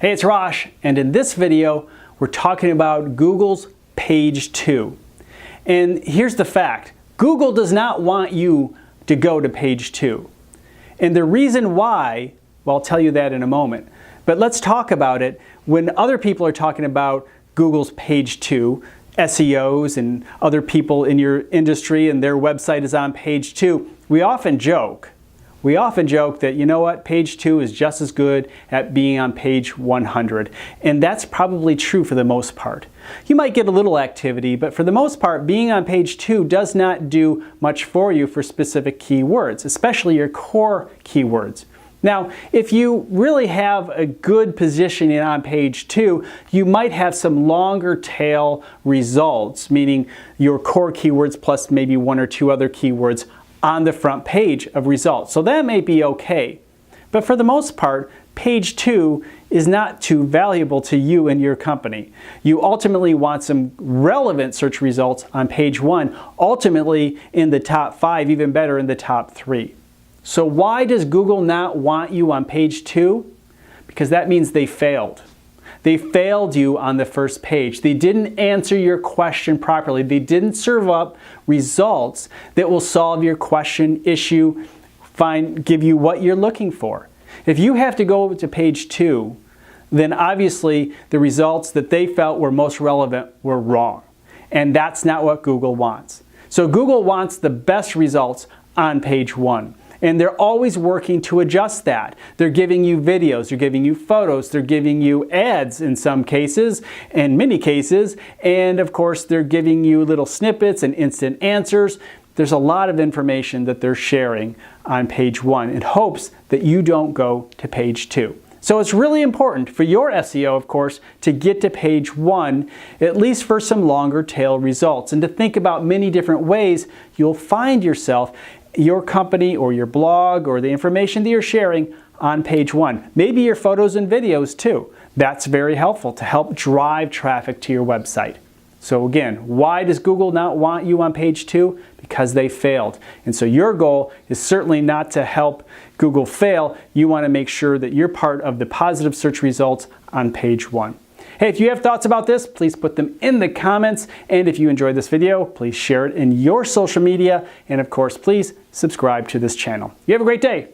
Hey, it's Rosh, and in this video, we're talking about Google's page 2. And here's the fact. Google does not want you to go to page 2. And the reason why, well, I'll tell you that in a moment. But let's talk about it. When other people are talking about Google's page 2, SEOs and other people in your industry and their website is on page 2, we often joke. We often joke that, you know what, page 2 is just as good at being on page 100. And that's probably true for the most part. You might get a little activity, but for the most part, being on page 2 does not do much for you for specific keywords, especially your core keywords. Now, if you really have a good positioning on page 2, you might have some longer tail results, meaning your core keywords plus maybe one or two other keywords on the front page of results. So that may be okay. But for the most part, page 2 is not too valuable to you and your company. You ultimately want some relevant search results on page 1, ultimately in the top 5, even better in the top 3. So why does Google not want you on page 2? Because that means they failed. They failed you on the first page. They didn't answer your question properly. They didn't serve up results that will solve your question, issue, give you what you're looking for. If you have to go to page 2, then obviously the results that they felt were most relevant were wrong. And that's not what Google wants. So Google wants the best results on page 1. And they're always working to adjust that. They're giving you videos, they're giving you photos, they're giving you ads in some cases, in many cases, and of course they're giving you little snippets and instant answers. There's a lot of information that they're sharing on page 1 in hopes that you don't go to page 2. So it's really important for your SEO, of course, to get to page 1, at least for some longer tail results, and to think about many different ways you'll find yourself, your company or your blog or the information that you're sharing on page 1. Maybe your photos and videos too. That's very helpful to help drive traffic to your website. So again, why does Google not want you on page 2? Because they failed. And so your goal is certainly not to help Google fail. You want to make sure that you're part of the positive search results on page 1. Hey, if you have thoughts about this, please put them in the comments. And if you enjoyed this video, please share it in your social media. And of course, please subscribe to this channel. You have a great day.